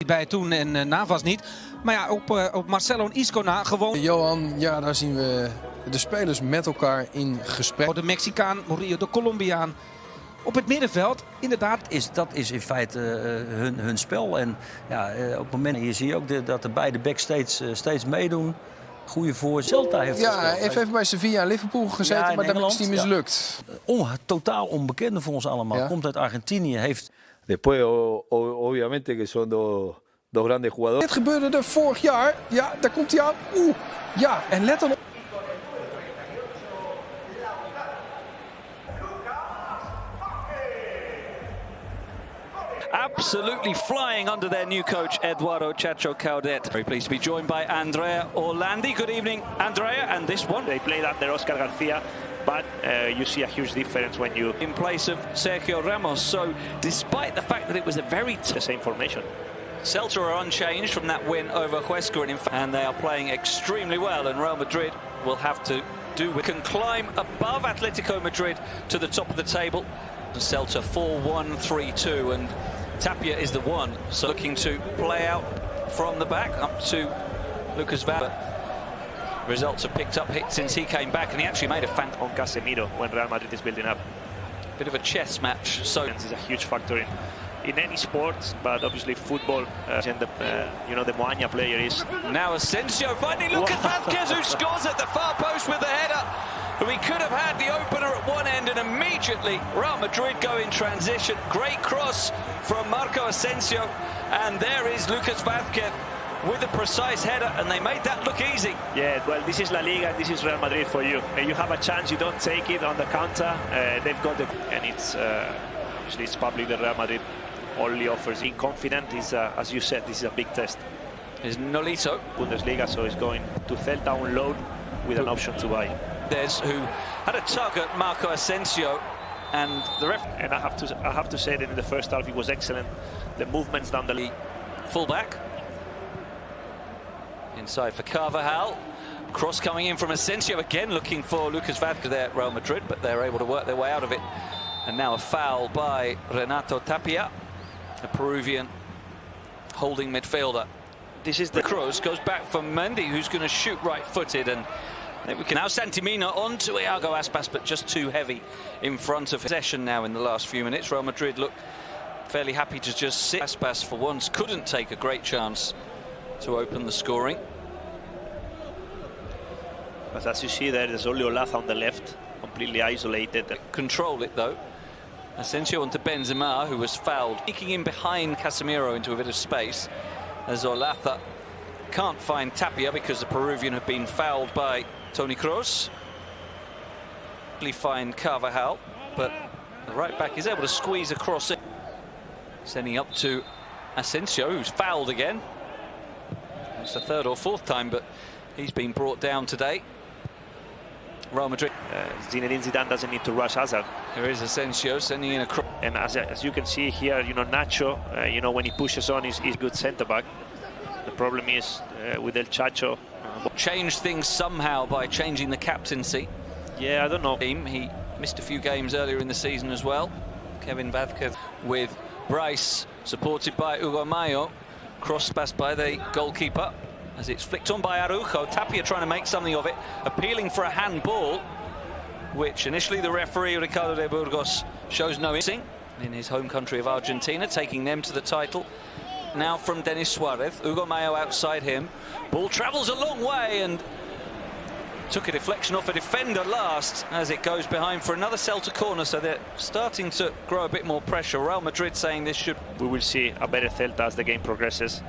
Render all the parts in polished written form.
Bij toen en Navas niet. Maar ja, op Marcelo en Isco na gewoon. Johan, ja, daar zien we de spelers met elkaar in gesprek. De Mexicaan, Murillo, de Colombiaan. Op het middenveld, inderdaad. Dat is in feite hun spel. En ja, op het moment hier zie je ook dat de beide backs steeds meedoen. Goede voor. Celta heeft hij heeft even bij Sevilla en Liverpool gezeten, maar daar is hij mislukt. Totaal onbekende voor ons allemaal. Ja. Komt uit Argentinië, heeft... Después, obviamente, que son dos grandes jugadores. Dit gebeurde er vorig jaar. Ja, daar komt hij aan. Ja, en let dan op. Absolutely flying under their new coach, Eduardo Chacho Caudet. Very pleased to be joined by Andrea Orlandi. Good evening, Andrea. And this one, they played under Oscar Garcia, but you see a huge difference when you... in place of Sergio Ramos. So, despite the fact that it was a very... the same formation. Celta are unchanged from that win over Huesca, and they are playing extremely well, and Real Madrid will have to do with... can climb above Atletico Madrid to the top of the table. Celta 4-1, 3-2, and Tapia is the one, so looking to play out from the back up to Lucas Vazquez. Results have picked up hit since he came back, and he actually made a fan on Casemiro when Real Madrid is building up. Bit of a chess match. So this is a huge factor in any sport, but obviously football. And the the Moaña player is now Asensio finding Lucas Vazquez, who scores at the far post with the header. We could have had the opener at one end, and immediately Real Madrid go in transition. Great cross from Marco Asensio, and there is Lucas Vazquez with a precise header, and they made that look easy. Yeah, well, this is La Liga, and this is Real Madrid for you. You have a chance, you don't take it on the counter. They've got the... and it's obviously it's public that Real Madrid only offers. Being confident is, as you said, this is a big test. Is Nolito. Bundesliga, so he's going to Celta on loan with an option to buy. There's who had a tug at Marco Asensio, and the ref. And I have to say that in the first half he was excellent. The movements down the fullback. Inside for Carvajal. Cross coming in from Asensio again, looking for Lucas Vazquez there at Real Madrid, but they're able to work their way out of it. And now a foul by Renato Tapia, a Peruvian holding midfielder. This is the cross goes back for Mendy, who's going to shoot right-footed, and I think we can now Santimina onto Iago Aspas, but just too heavy in front of possession now in the last few minutes. Real Madrid look fairly happy to just sit. Aspas for once couldn't take a great chance to open the scoring. But as you see there's only Olaz on the left, completely isolated. Control it though. Asensio onto Benzema, who was fouled, peeking in behind Casemiro into a bit of space, as Olaz can't find Tapia because the Peruvian have been fouled by Toni Kroos. Find Carvajal, but the right back is able to squeeze across it, sending up to Asensio, who's fouled again. It's the third or fourth time, but he's been brought down today. Real Madrid. Zinedine Zidane doesn't need to rush Hazard. There is Asensio sending in a cross. And as you can see here, Nacho, when he pushes on, he's good centre back. The problem is with El Chacho. Changed things somehow by changing the captaincy. Yeah, I don't know. He missed a few games earlier in the season as well. Kevin Vazquez with Bryce, supported by Hugo Mayo. Cross passed by the goalkeeper as it's flicked on by Araujo. Tapia trying to make something of it, appealing for a handball, which initially the referee Ricardo de Burgos shows no interest in his home country of Argentina, taking them to the title. Now from Denis Suarez, Hugo Mayo outside him. Ball travels a long way and took a deflection off a defender last as it goes behind for another Celta corner, so they're starting to grow a bit more pressure. Real Madrid saying this should... We will see a better Celta as the game progresses.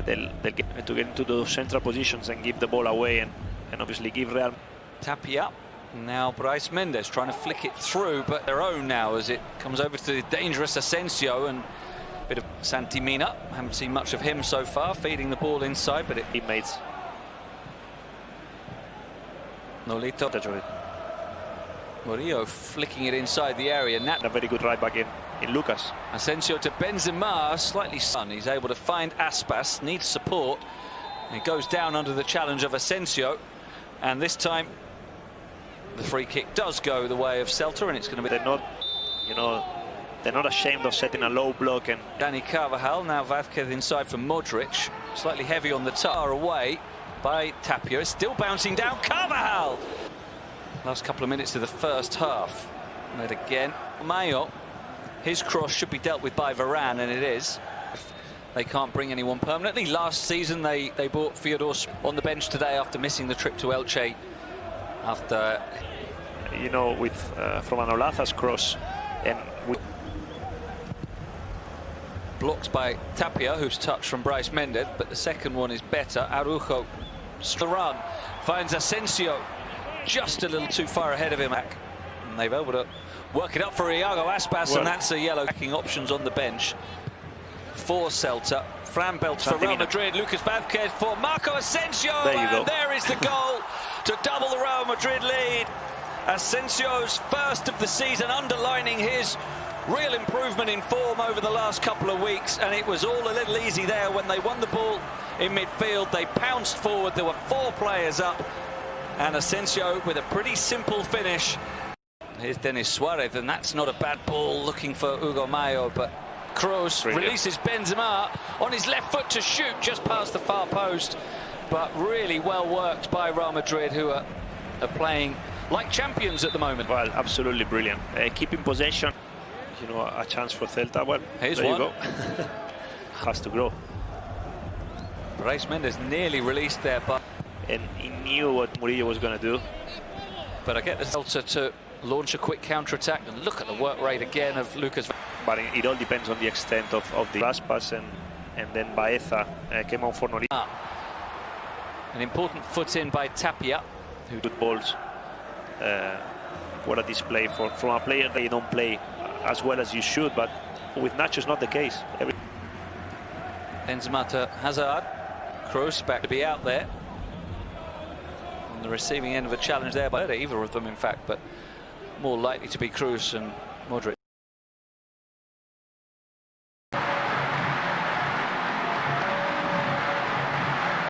They'll get to get into those central positions and give the ball away and obviously give Real... Tapia. Now Bryce Mendes trying to flick it through, but their own now as it comes over to the dangerous Asensio, and a bit of Santimina. Haven't seen much of him so far, feeding the ball inside, but teammates. Nolito. Murillo flicking it inside the area. A very good right back in Lucas. Asensio to Benzema, slightly sun. He's able to find Aspas, needs support. It goes down under the challenge of Asensio, and this time the free kick does go the way of Celta, and it's going to be... They're not, They're not ashamed of setting a low block. And Dani Carvajal, now Vázquez inside for Modric. Slightly heavy on the tar away by Tapia. It's still bouncing down. Carvajal! Last couple of minutes of the first half. And again, Mayo. His cross should be dealt with by Varane, and it is. They can't bring anyone permanently. Last season, they brought Fyodor on the bench today after missing the trip to Elche. After, you know, with from Anolaza's cross, and blocked by Tapia, who's touched from Brais Mendez, but the second one is better. Araujo, run, finds Asensio, just a little too far ahead of him. And they've able to work it up for Iago Aspas, well, and that's a yellow. Backing options on the bench for Celta. Fran belts for Real Madrid. Lucas Vázquez for Marco Asensio. And there is the goal to double the Real Madrid lead. Asensio's first of the season, underlining his real improvement in form over the last couple of weeks, and it was all a little easy there when they won the ball in midfield. They pounced forward. There were 4 players up, and Asensio with a pretty simple finish. Here's Denis Suarez, and that's not a bad ball, looking for Hugo Mayo, but Kroos releases Benzema on his left foot to shoot just past the far post, but really well worked by Real Madrid, who are playing like champions at the moment. Well, absolutely brilliant. Keeping possession, you know, a chance for Celta. Well, here's there one. You go. Has to grow. Brais Mendez nearly released there, but and he knew what Murillo was going to do. But I get the Celta to launch a quick counter-attack, and look at the work rate again of Lucas. But it all depends on the extent of the last pass, and then Baeza came on for Nori. An important foot in by Tapia. Who good balls. What a display from a player that you don't play as well as you should, but with Nacho it's not the case. Benzema to Hazard. Kroos back to be out there. On the receiving end of a challenge there by either of them, in fact, but more likely to be Kroos and Modric.